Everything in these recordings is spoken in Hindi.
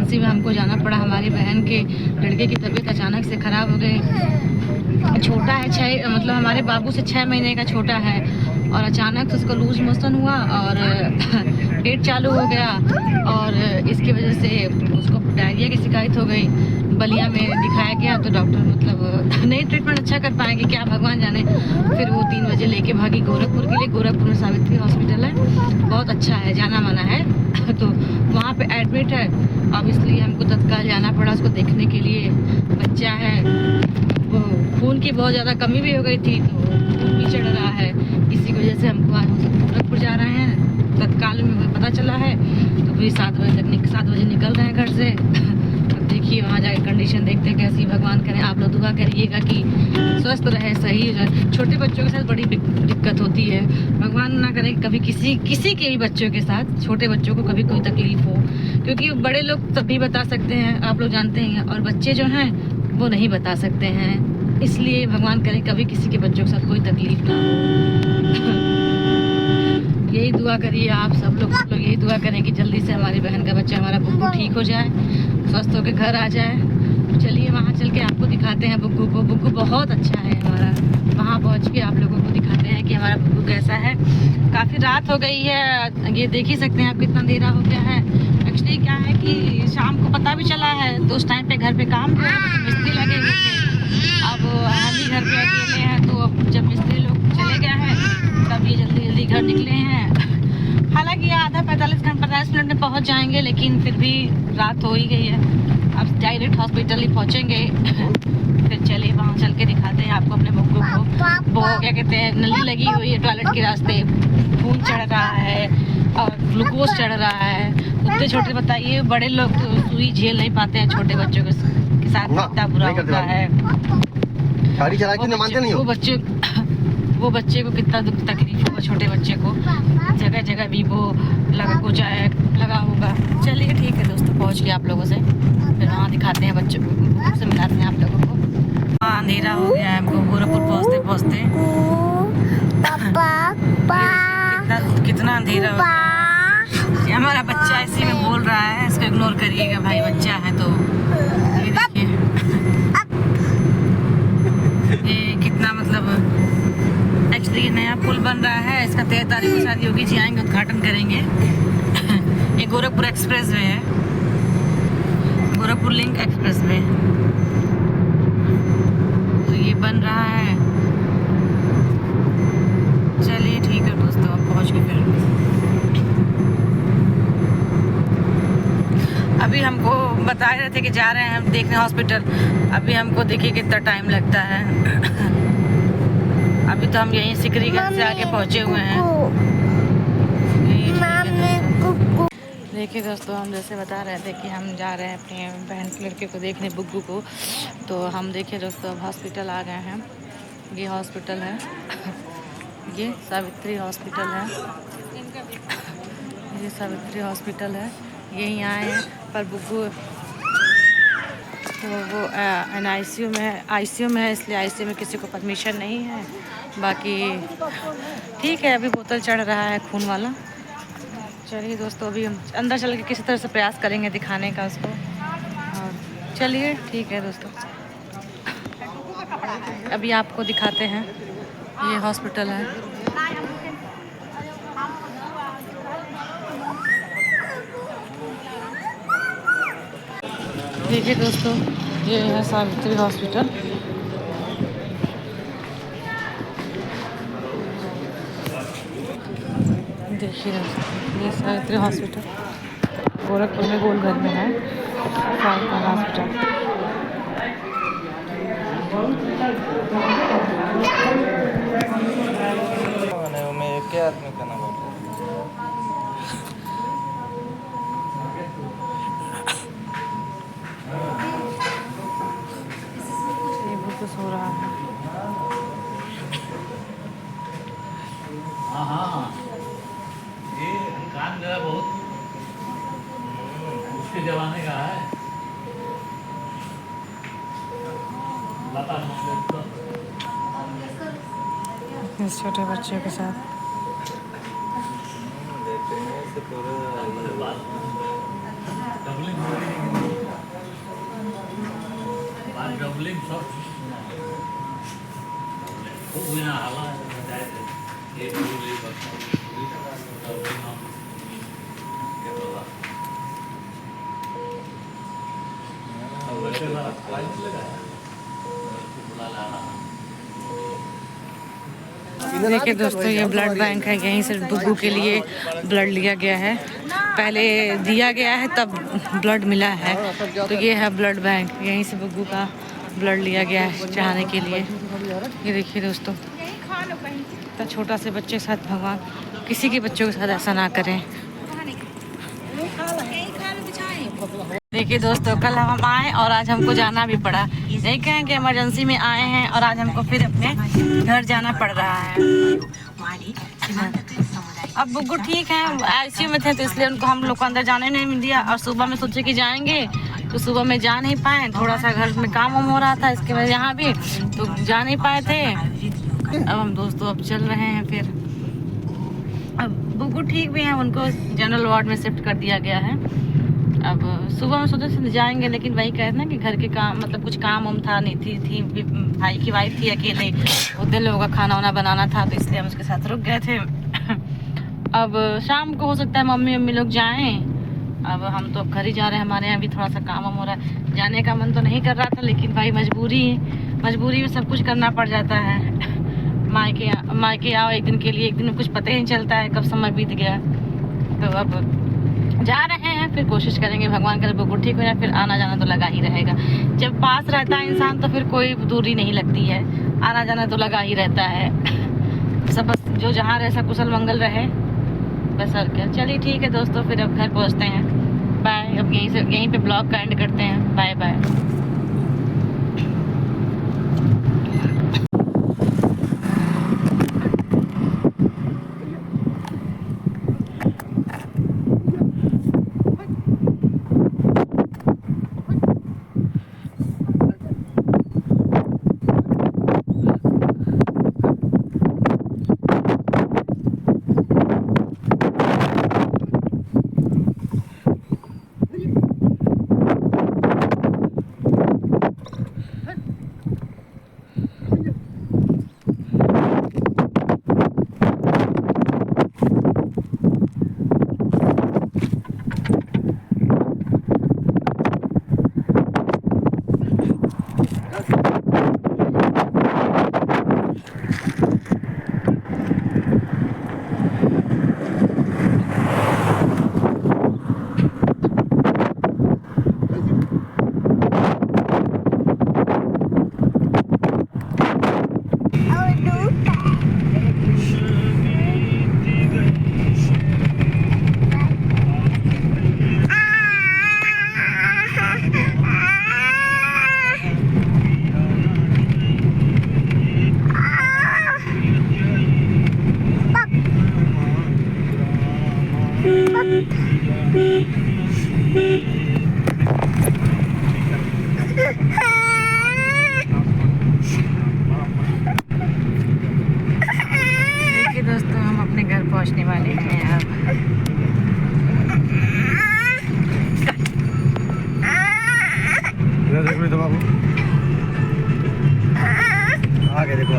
इमरजेंसी में हमको जाना पड़ा। हमारी बहन के लड़के की तबीयत अचानक से ख़राब हो गई। छोटा है, 6 मतलब हमारे बाबू से 6 महीने का छोटा है, और अचानक से उसको लूज मोशन हुआ और पेट चालू हो गया, और इसकी वजह से उसको डायरिया की शिकायत हो गई। बलिया में दिखाया गया तो डॉक्टर मतलब नहीं ट्रीटमेंट अच्छा कर पाएंगे क्या, भगवान जाने। फिर वो 3 बजे लेके भागी गोरखपुर के लिए। गोरखपुर में सावित्री हॉस्पिटल है, बहुत अच्छा है, जाना माना है। तो वहाँ पे एडमिट है। अब इसलिए हमको तत्काल जाना पड़ा उसको देखने के लिए। बच्चा है, वो खून की बहुत ज़्यादा कमी भी हो गई थी, तो खून भी चढ़ रहा है। इसी वजह से हमको आज गोरखपुर जा रहे हैं। तत्काल में पता चला है, तो फिर 7 बजे निकल रहे हैं घर से। अब देखिए वहाँ जाके कंडीशन देखते हैं कैसी, भगवान करें। आप लोग दुआ करिएगा कि स्वस्थ रहे, सही रहे। छोटे बच्चों के साथ बड़ी दिक्कत होती है, भगवान ना करे कभी किसी के भी बच्चों के साथ, छोटे बच्चों को कभी कोई तकलीफ हो, क्योंकि बड़े लोग तभी बता सकते हैं, आप लोग जानते हैं, और बच्चे जो हैं वो नहीं बता सकते हैं। इसलिए भगवान करे कभी किसी के बच्चों के साथ कोई तकलीफ ना हो। यही दुआ करिए आप सब लोग यही दुआ करें कि जल्दी से हमारी बहन का बच्चा, हमारा बुग्गू ठीक हो जाए, स्वस्थ होकर घर आ जाए। चलिए वहाँ चल के आपको दिखाते हैं बुग्गू को। बुग्गू बहुत अच्छा है हमारा। वहाँ पहुँच के आप लोगों को दिखाते हैं कि हमारा बुग्गू कैसा है। काफ़ी रात हो गई है, ये देख ही सकते हैं आप कितना अंधेरा हो गया है। एक्चुअली क्या है कि शाम को पता भी चला है, तो उस टाइम पे घर पे काम जो है तो मिस्त्री लगे हुए थे। अब हम ही घर पे अकेले हैं, तो अब जब मिस्त्री लोग चले गए हैं तब ये जल्दी घर निकले हैं। हालांकि आधा 45 मिनट में पहुंच जाएंगे, लेकिन फिर भी रात हो ही गई है। अब डायरेक्ट हॉस्पिटल ही पहुंचेंगे। फिर चलिए वहाँ चल के दिखाते हैं आपको अपने बुग्गू को। वो क्या कहते हैं, नली लगी हुई है टॉयलेट के रास्ते, खून चढ़ रहा है और ग्लूकोज चढ़ रहा है। उतने छोटे, बताइए बड़े लोग तो सुई झेल नहीं पाते हैं, छोटे बच्चों के साथ कितना बुरा होता है। गाड़ी चला के मानते नहीं हो। वो बच्चे को कितना दुख तकलीफ होगा, छोटे बच्चे को। जगह जगह वीवो लगा होगा। चलिए ठीक है दोस्तों, पहुंच गए आप लोगों से, फिर वहाँ दिखाते हैं बच्चों को, से मिलाते हैं आप लोगों को। हाँ अंधेरा हो गया है हमको गोरखपुर पहुँचते कितना अंधेरा हो गया। हमारा बच्चा इसी में बोल रहा है, इसको इग्नोर करिएगा भाई, बच्चा है तो। ये देखिए ये कितना मतलब, एक्चुअली ये नया पुल बन रहा है, इसका 13 तारीख को शायद योगी जी आएंगे, उद्घाटन करेंगे। ये गोरखपुर एक्सप्रेस वे है, गोरखपुर लिंक एक्सप्रेस वे, तो ये बन रहा है। चलिए ठीक है दोस्तों, अब पहुँच के फिर अभी हमको बता रहे थे कि जा रहे हैं हम देखने हॉस्पिटल। अभी हमको देखिए कितना टाइम लगता है। अभी तो हम यहीं सिकरीगंज से आगे पहुँचे हुए हैं। देखिए दोस्तों, हम जैसे बता रहे थे कि हम जा रहे हैं अपने बहन के लड़के को देखने, बुग्गू को। तो हम देखिए दोस्तों, अब हॉस्पिटल आ गए हैं। ये हॉस्पिटल है, ये सावित्री हॉस्पिटल है, ये सावित्री हॉस्पिटल है। यहीं आए हैं, पर बुग्गू तो वो आईसीयू में है, इसलिए आईसीयू में किसी को परमिशन नहीं है। बाकी ठीक है, अभी बोतल चढ़ रहा है खून वाला। चलिए दोस्तों, अभी हम अंदर चल के किसी तरह से प्रयास करेंगे दिखाने का उसको। और चलिए ठीक है दोस्तों, अभी आपको दिखाते हैं। ये हॉस्पिटल है, देखिए दोस्तों, ये है सावित्री हॉस्पिटल। देखिए ये सावित्री हॉस्पिटल गोरखपुर में गोलघर में है, सावित्री हॉस्पिटल। क्या आदमी का नाम हो रहा है। हाँ ये कान मेरा बहुत उसके जमाने का है। इस छोटे बच्चे के साथ देखते हैं देखिए दोस्तों, ये ब्लड बैंक है, यहीं से बुग्गू के लिए ब्लड लिया गया है। पहले दिया गया है तब ब्लड मिला है, तो ये है ब्लड बैंक, यहीं से बुग्गू का ब्लड लिया गया है चाहने के लिए। ये देखिए दोस्तों, तो छोटा से बच्चे के साथ भगवान किसी के बच्चों के साथ ऐसा ना करें। देखिए दोस्तों, कल हम आए और आज हमको जाना भी पड़ा। नहीं कहें कि इमरजेंसी में आए हैं और आज हमको फिर अपने घर जाना पड़ रहा है। अब बुग्गू ठीक है, आईसीयू में थे तो इसलिए उनको हम लोग को अंदर जाने नहीं दिया, और सुबह में सोचे कि जाएंगे तो सुबह में जा नहीं पाए, थोड़ा सा घर में काम हो रहा था इसके वजह यहाँ भी तो जा नहीं पाए थे। अब हम दोस्तों अब चल रहे हैं फिर। अब बुग्गू ठीक भी है, उनको जनरल वार्ड में शिफ्ट कर दिया गया है। अब सुबह में सोचे से जाएंगे, लेकिन वही कहे ना कि घर के काम मतलब कुछ काम उम था, नहीं थी भाई की वाइफ थी अकेले, उतने लोगों का खाना वाना बनाना था, तो इसलिए हम उसके साथ रुक गए थे। अब शाम को हो सकता है मम्मी लोग जाएं। अब हम तो घर ही जा रहे हैं, हमारे यहाँ भी थोड़ा सा काम हो रहा है। जाने का मन तो नहीं कर रहा था, लेकिन भाई मजबूरी में सब कुछ करना पड़ जाता है। मायके आओ एक दिन के लिए, एक दिन में कुछ पता ही नहीं चलता है कब समय बीत गया। तो अब जा रहे हैं, फिर कोशिश करेंगे भगवान करे बुग्गू ठीक हो जाए, फिर आना जाना तो लगा ही रहेगा। जब पास रहता है इंसान तो फिर कोई दूरी नहीं लगती है, आना जाना तो लगा ही रहता है। सब बस जो जहाँ रहे सब कुशल मंगल रहे, बस और क्या। चलिए ठीक है दोस्तों, फिर अब घर पहुँचते हैं। बाय। अब यहीं पे ब्लॉग का एंड करते हैं। Bye bye. देखिए दोस्तों, हम अपने घर पहुंचने वाले हैं अब। देखो बाबू, आगे देखो,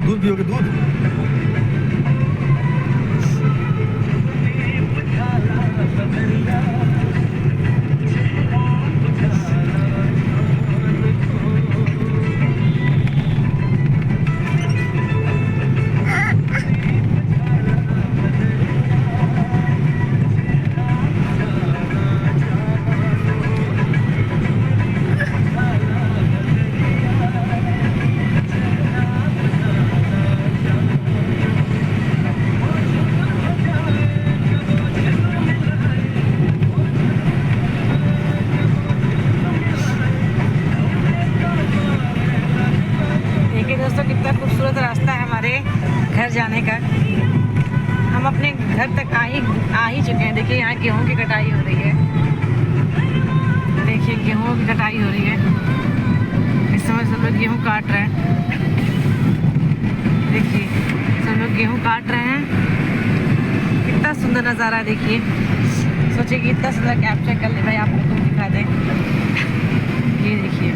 दूध पियोगे? दूध कितना खूबसूरत रास्ता है हमारे घर जाने का। हम अपने घर तक आ ही चुके हैं। देखिए यहाँ गेहूं की कटाई हो रही है। देखिए गेहूं की कटाई हो रही है। इस समय सब लोग गेहूं काट रहे हैं। देखिए सब लोग गेहूं काट रहे हैं। कितना सुंदर नज़ारा देखिए। सोचिए कि इतना सुंदर कैप्चर कर ले भाई, आप लोग को दिखा दें। ये देखिए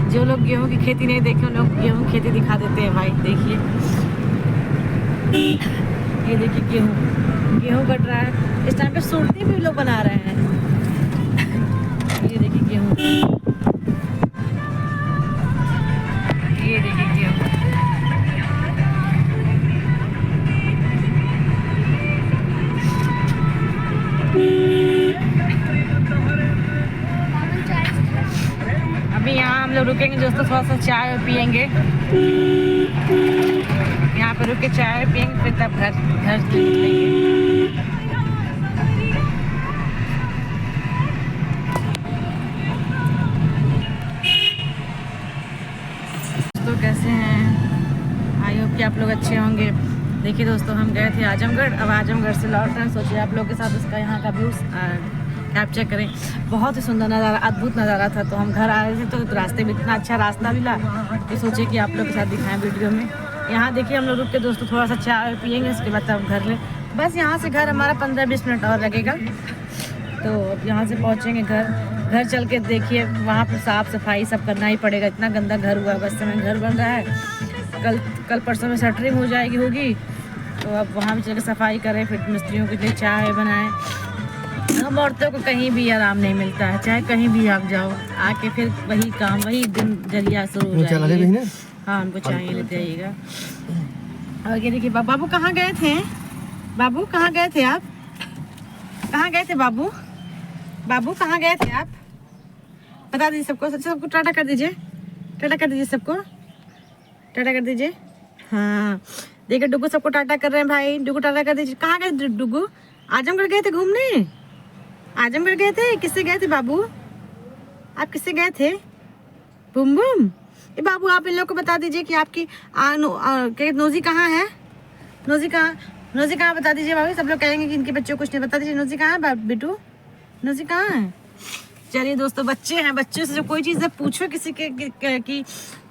जो लोग गेहूं की खेती नहीं देखे उन लोग गेहूं की खेती दिखा देते हैं भाई। देखिए ये देखिए गेहूं कट रहा है। इस टाइम पे सुरती भी लोग बना रहे हैं। ये देखिए गेहूं, ये देखिए गेहूं। अभी यहाँ हम लोग रुकेंगे दोस्तों, थोड़ा सा चाय पियेंगे। यहाँ पे रुक के चाय पियेंगे, फिर तब घर निकलेंगे। दोस्तों कैसे हैं? आई होप कि आप लोग अच्छे होंगे। देखिए दोस्तों, हम गए थे आजमगढ़, अब आजमगढ़ से लौट रहे हैं। सोचिए आप लोग के साथ उसका यहाँ का व्यूज़ कैप्चर करें। बहुत ही सुंदर नज़ारा, अद्भुत नज़ारा था। तो हम घर आ रहे थे तो रास्ते में इतना अच्छा रास्ता मिला कि सोचे कि आप लोग के साथ दिखाएं वीडियो में। यहाँ देखिए हम लोग रुक के दोस्तों थोड़ा सा चाय पियेंगे, उसके बाद तब घर ले। बस यहाँ से घर हमारा 15-20 मिनट और लगेगा। तो अब यहाँ से पहुँचेंगे घर चल के देखिए वहाँ पर साफ़ सफाई सब करना ही पड़ेगा। इतना गंदा घर हुआ है, बस समय घर बन रहा है। कल परसों में शटरिंग होगी। तो अब वहाँ भी चल के सफाई करें, फिर मिस्त्रियों के लिए चाय बनाएं। हम औरतों को कहीं भी आराम नहीं मिलता है, चाहे कहीं भी आप जाओ, आके फिर वही काम, वही दिनचर्या शुरू हो जाएगी। हाँ, हमको चाहिए लेते आइएगा। और ये देखिए बाबू कहाँ गए थे? बाबू कहाँ गए थे आप? कहाँ गए थे बाबू? बाबू कहाँ गए थे आप? बता दीजिए सबको टाटा कर दीजिए। टाटा कर दीजिए सबको, टाटा कर दीजिए। हाँ देखिए डुगू सबको टाटा कर रहे हैं भाई। डुगू टाटा कर दीजिए। कहाँ गए डुगू? आजमगढ़ गए थे घूमने? आजमगढ़ गए थे? किससे गए थे बाबू? आप किससे गए थे? बुम बुम। ये बाबू आप इन लोग को बता दीजिए कि आपकी नोजी कहाँ है? नोजी कहाँ बता दीजिए बाबू। सब लोग कहेंगे कि इनके बच्चों को कुछ नहीं बता दीजिए। नोजी कहाँ है बेटू? नोजी कहाँ है? चलिए दोस्तों, बच्चे हैं, बच्चे से जब कोई चीज़ जब पूछो किसी के कि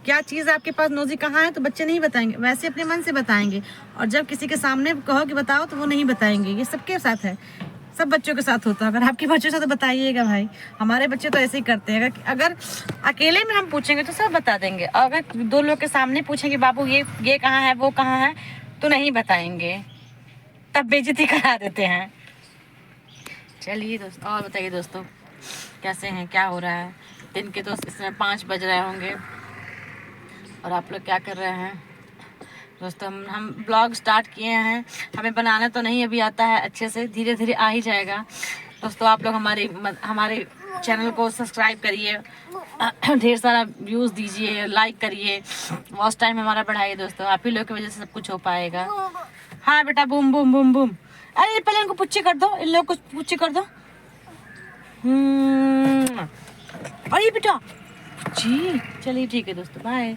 क्या चीज़ आपके पास, नोजी कहाँ है, तो बच्चे नहीं बताएंगे, वैसे अपने मन से बताएंगे। और जब किसी के सामने कहो कि बताओ तो वो नहीं बताएंगे। ये सबके साथ है, सब बच्चों के साथ होता है। अगर आपके बच्चों से तो बताइएगा भाई। हमारे बच्चे तो ऐसे ही करते हैं। अगर अकेले में हम पूछेंगे तो सब बता देंगे, और अगर दो लोग के सामने पूछेंगे बाबू ये कहाँ है, वो कहाँ है, तो नहीं बताएंगे, तब बेइज्जती करा देते हैं। चलिए दोस्तों, और बताइए दोस्तों कैसे हैं, क्या हो रहा है? दिन के दोस्त इसमें 5 बज रहे होंगे और आप लोग क्या कर रहे हैं? दोस्तों हम ब्लॉग स्टार्ट किए हैं। हमें बनाना तो नहीं अभी आता है अच्छे से, धीरे धीरे आ ही जाएगा। दोस्तों आप लोग हमारे चैनल को सब्सक्राइब करिए, ढेर सारा व्यूज़ दीजिए, लाइक करिए, वॉच टाइम हमारा बढ़ाइए। दोस्तों आप ही लोग की वजह से सब कुछ हो पाएगा। हाँ बेटा, बूम बूम बूम बूम। अरे पहले इनको पुच्ची कर दो, इन लोग को पुच्ची कर दो। अरे बेटा जी, चलिए ठीक है दोस्तों, बाय।